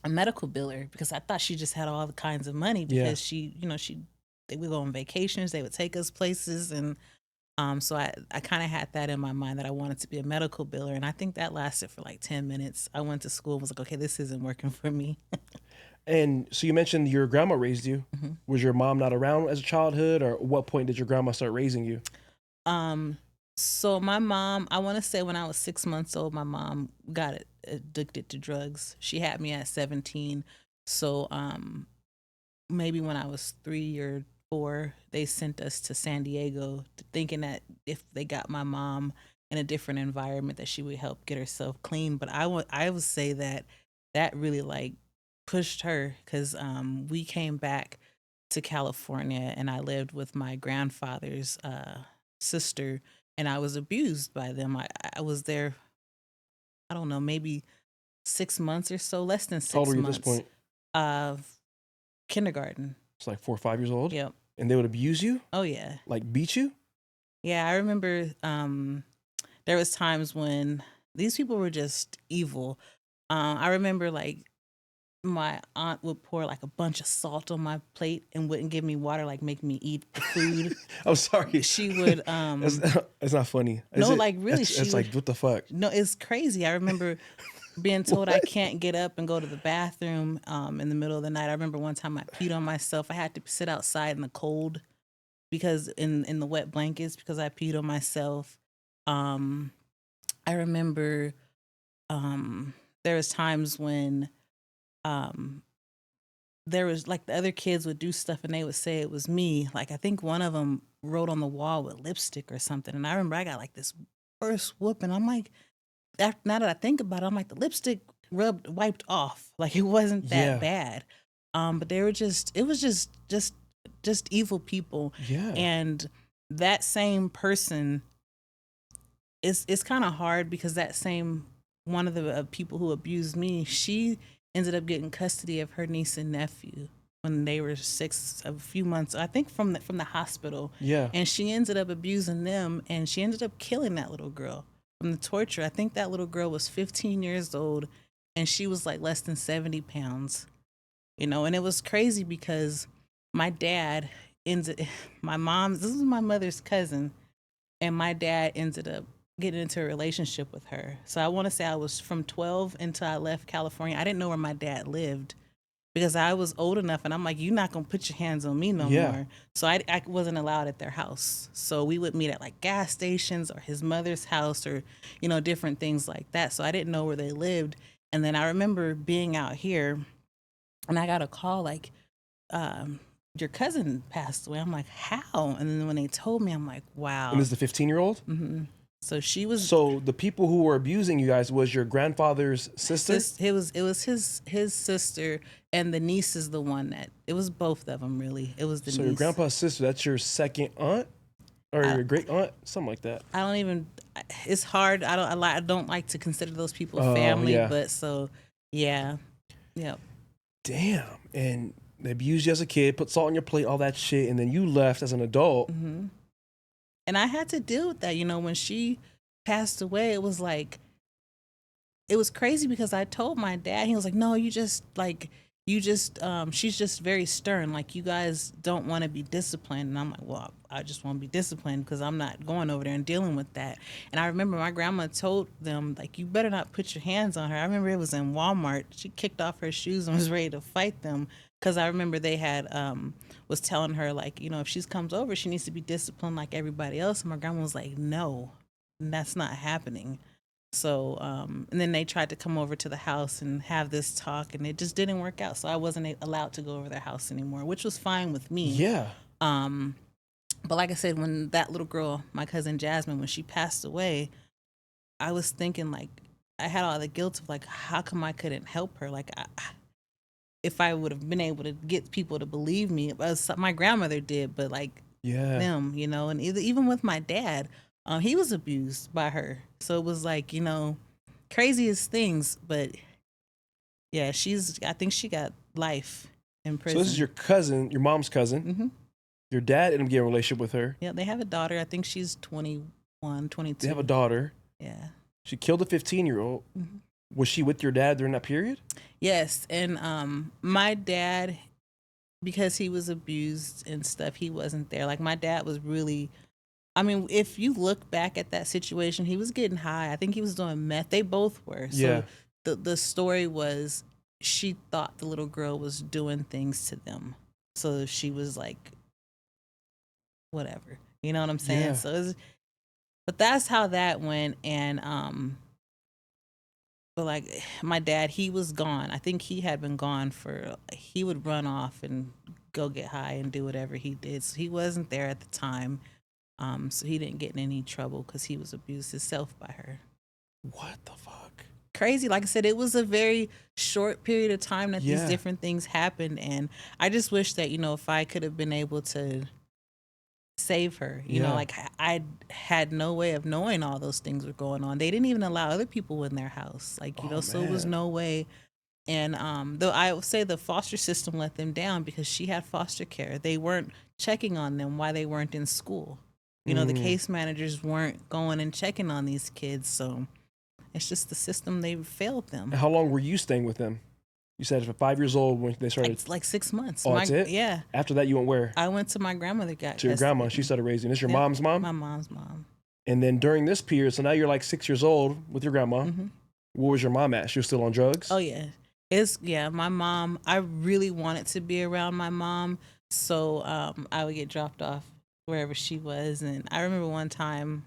a medical biller because I thought she just had all the kinds of money because they would go on vacations, they would take us places, and so I kind of had that in my mind that I wanted to be a medical biller, and I think that lasted for like 10 minutes. I went to school and was like, okay, this isn't working for me. And so you mentioned your grandma raised you. Mm-hmm. Was your mom not around as a childhood, or at what point did your grandma start raising you? So my mom, I want to say when I was 6 months old, my mom got addicted to drugs. She had me at 17. So maybe when I was 3 or 4, they sent us to San Diego thinking that if they got my mom in a different environment that she would help get herself clean. But I would say that really like pushed her because we came back to California and I lived with my grandfather's sister, and I was abused by them. I was there, I don't know, maybe 6 months or so, less than 6 months. How old were you at this point? Kindergarten. It's like 4 or 5 years old? Yep. And they would abuse you? Oh, yeah. Like beat you? Yeah, I remember there was times when these people were just evil. I remember like my aunt would pour like a bunch of salt on my plate and wouldn't give me water, like make me eat the food. I'm sorry. She would it's not funny. Like really it's like what the fuck? No, it's crazy. I remember being told I can't get up and go to the bathroom in the middle of the night. I remember one time I peed on myself. I had to sit outside in the cold because in the wet blankets because I peed on myself. I remember there was times when there was like the other kids would do stuff and they would say it was me. Like I think one of them wrote on the wall with lipstick or something. And I remember I got like this first whooping. I'm like, now that I think about it, I'm like the lipstick wiped off. Like it wasn't that bad. But they were it was just evil people. Yeah. And that same person it's kind of hard because that same one of the people who abused me, she ended up getting custody of her niece and nephew when they were a few months, I think from the hospital. Yeah. And she ended up abusing them, and she ended up killing that little girl from the torture. I think that little girl was 15 years old, and she was like less than 70 pounds, and it was crazy because my dad my mom, this is my mother's cousin, and my dad ended up getting into a relationship with her. So I want to say I was from 12 until I left California. I didn't know where my dad lived because I was old enough, and I'm like, you're not going to put your hands on me no more. So I wasn't allowed at their house. So we would meet at like gas stations or his mother's house or, different things like that. So I didn't know where they lived. And then I remember being out here and I got a call like, your cousin passed away. I'm like, how? And then when they told me, I'm like, wow. And this is the 15-year-old? Mm-hmm. So she was. So the people who were abusing you guys was your grandfather's sister? It was his sister, and the niece is the one that it was both of them really. It was the So niece. your grandpa's sister, that's your second aunt or your great aunt, something like that. I don't even. It's hard. I don't like to consider those people Oh, family, yeah. but so yeah, yeah. Damn. And they abused you as a kid, put salt on your plate, all that shit, and then you left as an adult. And I had to deal with that. When she passed away, it was like, it was crazy because I told my dad, he was like, no, she's just very stern. Like, you guys don't want to be disciplined. And I'm like, well, I just want to be disciplined because I'm not going over there and dealing with that. And I remember my grandma told them, like, you better not put your hands on her. I remember it was in Walmart. She kicked off her shoes and was ready to fight them. Because I remember they had, was telling her, like, if she comes over, she needs to be disciplined like everybody else. And my grandma was like, no, that's not happening. So, and then they tried to come over to the house and have this talk, and it just didn't work out. So I wasn't allowed to go over their house anymore, which was fine with me. Yeah. But like I said, when that little girl, my cousin Jasmine, when she passed away, I was thinking, like, I had all the guilt of, like, how come I couldn't help her? Like, if I would have been able to get people to believe me, my grandmother did, but like them, and even with my dad, he was abused by her. So it was like, craziest things. But yeah, I think she got life in prison. So this is your cousin, your mom's cousin. Mm-hmm. Your dad ended up getting a relationship with her. Yeah, they have a daughter. I think she's 21, 22. They have a daughter. Yeah. She killed a 15-year-old. Mm-hmm. Was she with your dad during that period? Yes. And my dad, because he was abused and stuff, he wasn't there. Like, my dad was really, if you look back at that situation, he was getting high. I think he was doing meth. They both were. So the story was, she thought the little girl was doing things to them. So she was like, whatever. You know what I'm saying? Yeah. So but that's how that went. And but like, my dad, he was gone. I think he had been gone he would run off and go get high and do whatever he did. So he wasn't there at the time. So he didn't get in any trouble because he was abused himself by her. What the fuck? Crazy. Like I said, it was a very short period of time that these different things happened. And I just wish that, if I could have been able to save her, like, I had no way of knowing all those things were going on. They didn't even allow other people in their house. Like, so it was no way. And though I would say the foster system let them down because she had foster care. They weren't checking on them while they weren't in school. The case managers weren't going and checking on these kids. So it's just the system, they failed them. How long were you staying with them? You said for 5 years old when they started. It's like 6 months. Oh, that's it? Yeah. After that, you went where? I went to my grandmother. To your grandma. She started raising. This your mom's mom? My mom's mom. And then during this period, so now you're like 6 years old with your grandma. Mm-hmm. Where was your mom at? She was still on drugs? Oh, yeah. My mom, I really wanted to be around my mom. So I would get dropped off wherever she was. And I remember one time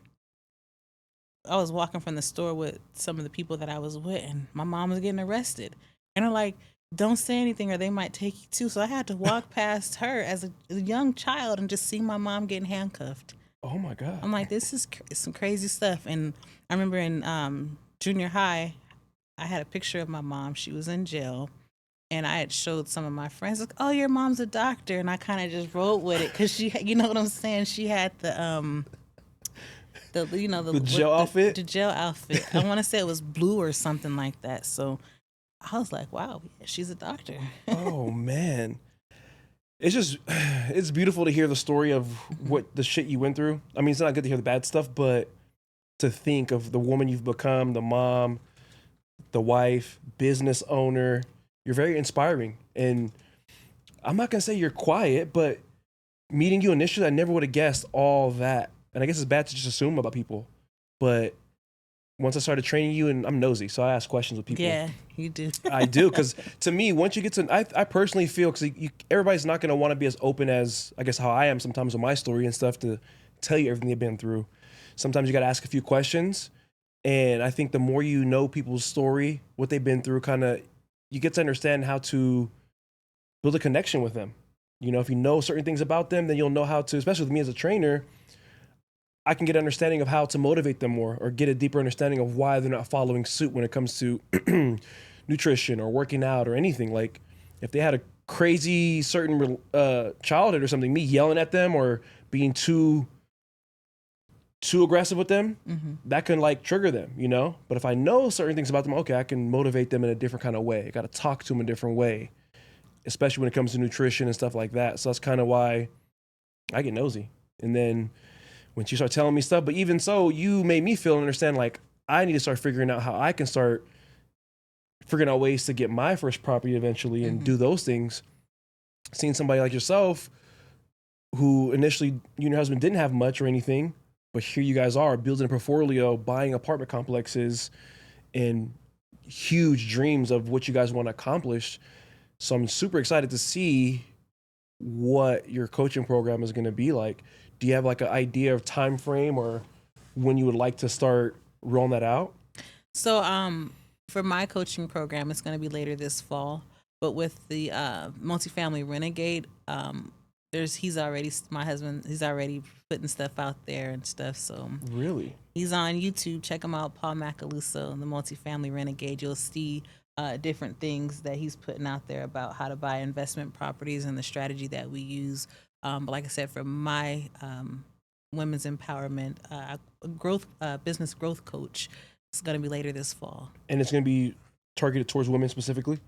I was walking from the store with some of the people that I was with, and my mom was getting arrested. And I'm like, don't say anything or they might take you too. So I had to walk past her as a young child and just see my mom getting handcuffed. Oh my God. I'm like, this is some crazy stuff. And I remember in junior high, I had a picture of my mom. She was in jail. And I had showed some of my friends, like, oh, your mom's a doctor. And I kind of just rolled with it because she, you know what I'm saying? She had the jail outfit? The jail outfit. I want to say it was blue or something like that. So I was like, wow, she's a doctor. Oh, man. It's beautiful to hear the story of what the shit you went through. I mean, it's not good to hear the bad stuff, but to think of the woman you've become, the mom, the wife, business owner, you're very inspiring. And I'm not going to say you're quiet, but meeting you initially, I never would have guessed all that. And I guess it's bad to just assume about people. But once I started training you, and I'm nosy, so I ask questions with people. Yeah, you do. I do, because to me, once you get to, I personally feel, because everybody's not going to want to be as open as, I guess, how I am sometimes with my story and stuff to tell you everything they've been through. Sometimes you got to ask a few questions. And I think the more you know people's story, what they've been through, kind of, you get to understand how to build a connection with them. If you know certain things about them, then you'll know how to, especially with me as a trainer, I can get an understanding of how to motivate them more, or get a deeper understanding of why they're not following suit when it comes to nutrition or working out or anything. Like if they had a crazy certain childhood or something, me yelling at them or being too aggressive with them, that can like trigger them, you know? But if I know certain things about them, okay, I can motivate them in a different kind of way. I got to talk to them in a different way, especially when it comes to nutrition and stuff like that. So that's kind of why I get nosy. And then when she started telling me stuff, but even so, you made me feel and understand like I need to start figuring out how I can start figuring out ways to get my first property eventually and do those things. Seeing somebody like yourself who initially, you and your husband didn't have much or anything, but here you guys are building a portfolio, buying apartment complexes, and huge dreams of what you guys want to accomplish. So I'm super excited to see what your coaching program is going to be like. Do you have like an idea of time frame or when you would like to start rolling that out? So for my coaching program, it's going to be later this fall. But with the multifamily renegade, my husband, he's already putting stuff out there and stuff. So really, he's on YouTube. Check him out, Paul Macaluso, the multifamily renegade. You'll see different things that he's putting out there about how to buy investment properties and the strategy that we use. But like I said, for my women's empowerment business growth coach, it's going to be later this fall. And it's going to be targeted towards women specifically?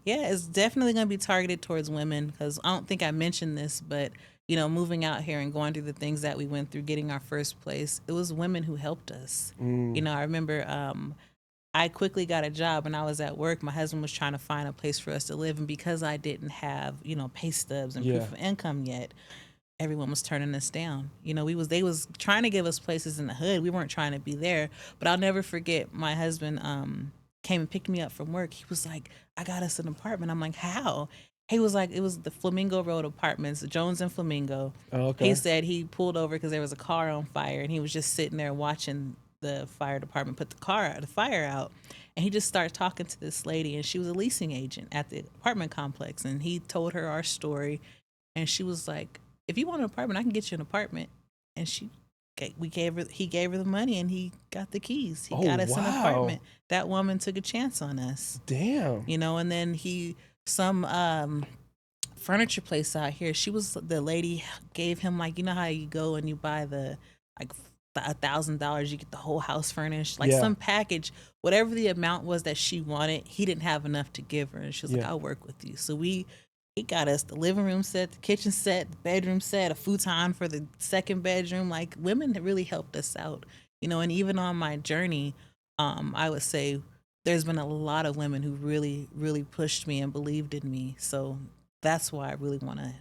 Yeah, it's definitely going to be targeted towards women, because I don't think I mentioned this, but you know, moving out here and going through the things that we went through, getting our first place, it was women who helped us. You know, I remember I quickly got a job when I was at work. My husband was trying to find a place for us to live, and because I didn't have, you know, pay stubs and proof of income yet, everyone was turning us down. You know, they was trying to give us places in the hood. We weren't trying to be there. But I'll never forget, my husband came and picked me up from work. He was like, I got us an apartment. I'm like, how? He was like, it was the Flamingo Road Apartments, Jones and Flamingo. Oh, okay. He said he pulled over because there was a car on fire, and he was just sitting there watching the fire department put the fire out. And he just started talking to this lady, and she was a leasing agent at the apartment complex. And he told her our story, and she was like, if you want an apartment, I can get you an apartment. And he gave her the money, and he got the keys. He got us an apartment. That woman took a chance on us. Damn. You know, and then some furniture place out here, the lady gave him, like, you know how you go and you buy the like $1,000, you get the whole house furnished, like some package, whatever the amount was that she wanted. He didn't have enough to give her, and she was like, I'll work with you. So he got us the living room set, the kitchen set, the bedroom set, a futon for the second bedroom. Like, women really helped us out, you know. And even on my journey, I would say there's been a lot of women who really, really pushed me and believed in me. So that's why I really want to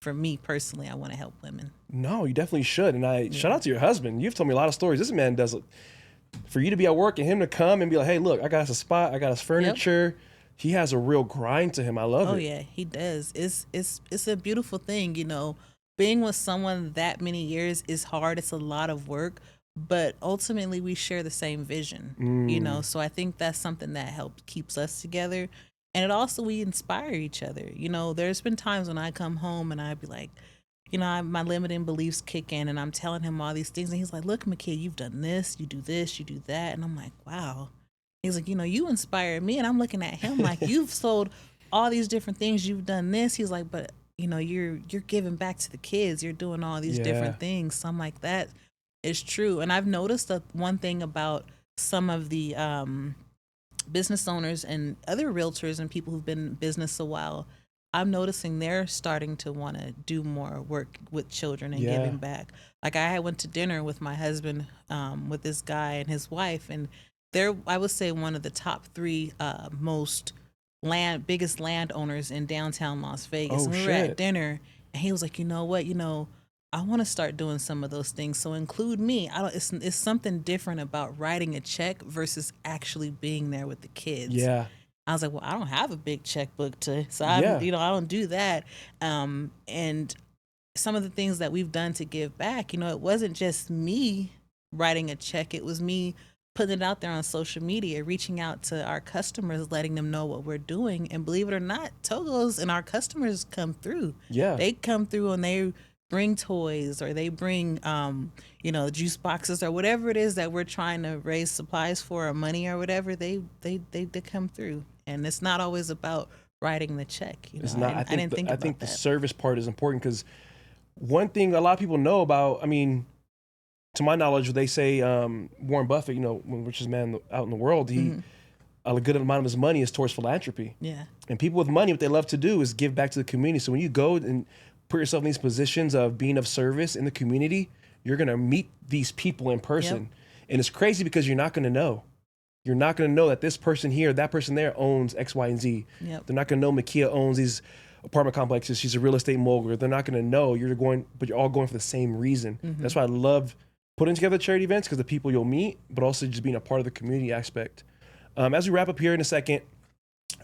for me personally, I want to help women. No, you definitely should. And shout out to your husband. You've told me a lot of stories. This man does it. For you to be at work and him to come and be like, hey, look, I got us a spot, I got us furniture. Yep. He has a real grind to him. I love it. Oh yeah, he does. It's a beautiful thing, you know. Being with someone that many years is hard. It's a lot of work, but ultimately we share the same vision, you know. So I think that's something that keeps us together, and we inspire each other. You know, there's been times when I come home and I'd be like, you know, my limiting beliefs kick in, and I'm telling him all these things, and he's like, look, Makea, you've done this, you do this, you do that, and I'm like, wow. He's like, you know, you inspired me. And I'm looking at him like, you've sold all these different things. You've done this. He's like, but, you know, you're giving back to the kids. You're doing all these different things. So I'm like, that is true. And I've noticed that one thing about some of the business owners and other realtors and people who've been in business a while, I'm noticing they're starting to want to do more work with children and giving back. Like, I went to dinner with my husband, with this guy and his wife, and they're, I would say, one of the top 3 biggest landowners in downtown Las Vegas. Oh, and we were at dinner, and he was like, you know what, I want to start doing some of those things. So include me. It's something different about writing a check versus actually being there with the kids. Yeah. I was like, well, I don't have a big checkbook I don't do that. And some of the things that we've done to give back, you know, it wasn't just me writing a check. It was me putting it out there on social media, reaching out to our customers, letting them know what we're doing. And believe it or not, Togos and our customers come through. Yeah. They come through and they bring toys or they bring juice boxes or whatever it is that we're trying to raise supplies for or money or whatever, they come through. And it's not always about writing the check. It's not. I didn't think I about think that. the service part is important because one thing a lot of people know about, I mean, to my knowledge, they say Warren Buffett, richest man out in the world, a good amount of his money is towards philanthropy. Yeah. And people with money, what they love to do is give back to the community. So when you go and put yourself in these positions of being of service in the community, you're going to meet these people in person. Yep. And it's crazy because you're not going to know. You're not going to know that this person here, that person there owns X, Y, and Z. Yep. They're not going to know Makea owns these apartment complexes. She's a real estate mogul. They're not going to know but you're all going for the same reason. Mm-hmm. That's why I love putting together charity events, because the people you'll meet, but also just being a part of the community aspect. As we wrap up here in a second,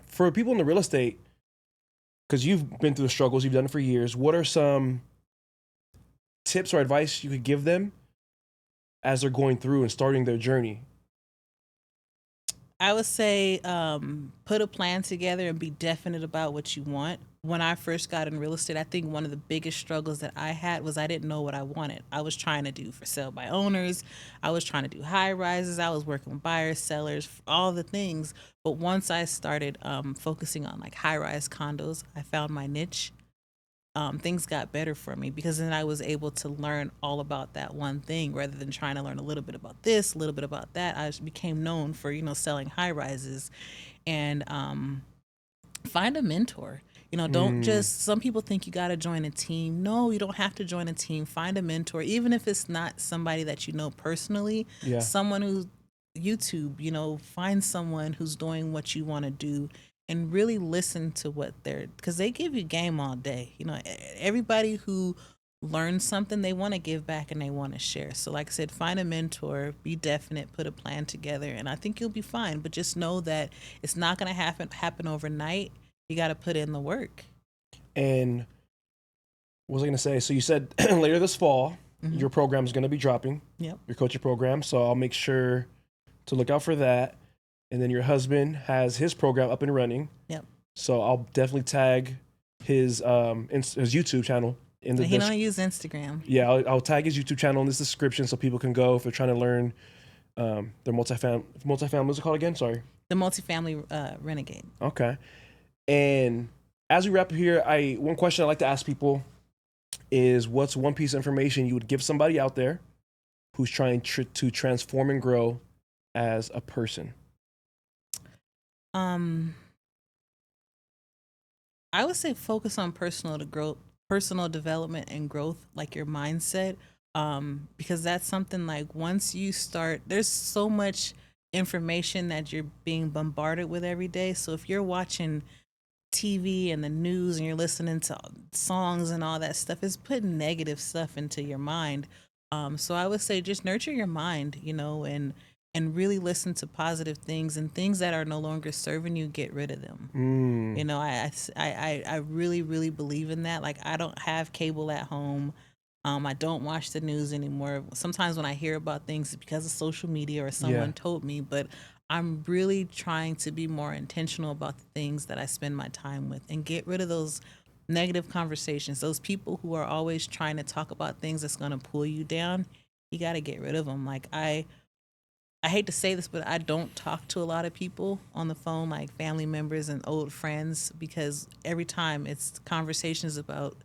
for people in the real estate, because you've been through the struggles, you've done it for years, what are some tips or advice you could give them as they're going through and starting their journey? I would say put a plan together and be definite about what you want. When I first got in real estate, I think one of the biggest struggles that I had was I didn't know what I wanted. I was trying to do for sale by owners. I was trying to do high rises. I was working with buyers, sellers, all the things. But once I started focusing on like high rise condos, I found my niche. Things got better for me because then I was able to learn all about that one thing rather than trying to learn a little bit about this, a little bit about that. I just became known for, selling high rises. And find a mentor. Don't just, some people think you got to join a team. No, you don't have to join a team. Find a mentor, even if it's not somebody that you know personally. Yeah. Someone who's YouTube, find someone who's doing what you want to do and really listen to what because they give you game all day. Everybody who learns something, they want to give back and they want to share. So like I said, find a mentor, be definite, put a plan together, and I think you'll be fine. But just know that it's not going to happen overnight. You got to put in the work. And what was I going to say? So you said later this fall, your program is going to be dropping. Yep. Your coaching program. So I'll make sure to look out for that. And then your husband has his program up and running. Yep. So I'll definitely tag his YouTube channel in the. He don't use Instagram. Yeah, I'll tag his YouTube channel in this description so people can go if they're trying to learn their multifamily. What's it called again? Sorry. The multifamily renegade. Okay. And as we wrap up here, one question I like to ask people is, what's one piece of information you would give somebody out there who's trying to transform and grow as a person? I would say focus on personal development and growth, like your mindset, because that's something like once you start, there's so much information that you're being bombarded with every day. So if you're watching TV and the news and you're listening to songs and all that stuff, is putting negative stuff into your mind. So I would say just nurture your mind, and really listen to positive things, and things that are no longer serving you, get rid of them. I really, really believe in that. Like, I don't have cable at home. I don't watch the news anymore. Sometimes when I hear about things, it's because of social media or someone told me, but I'm really trying to be more intentional about the things that I spend my time with and get rid of those negative conversations. Those people who are always trying to talk about things that's going to pull you down, you got to get rid of them. Like, I hate to say this, but I don't talk to a lot of people on the phone, like family members and old friends, because every time it's conversations about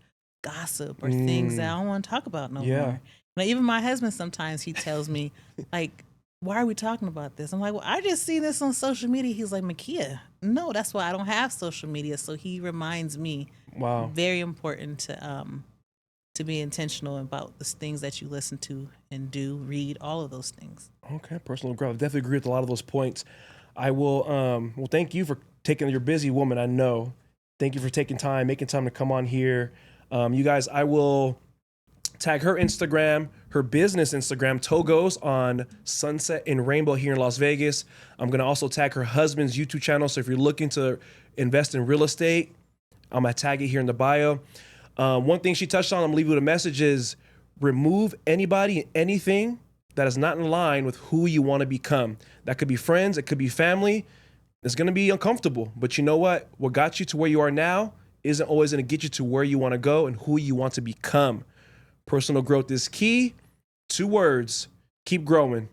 gossip or things that I don't want to talk about no more. Now, even my husband, sometimes he tells me, like, why are we talking about this? I'm like, well, I just see this on social media. He's like, Makea, no, that's why I don't have social media. So he reminds me, very important to be intentional about the things that you listen to and do, read, all of those things. Okay, personal growth. I definitely agree with a lot of those points. I will, thank you for taking, your busy woman, I know. Thank you for making time to come on here. You guys, I will tag her Instagram, her business Instagram, Togos, on Sunset and Rainbow here in Las Vegas. I'm going to also tag her husband's YouTube channel. So if you're looking to invest in real estate, I'm going to tag it here in the bio. One thing she touched on, I'm going to leave you with a message, is remove anybody and anything that is not in line with who you want to become. That could be friends. It could be family. It's going to be uncomfortable. But you know what? What got you to where you are now isn't always going to get you to where you want to go and who you want to become. Personal growth is key. 2 words: keep growing.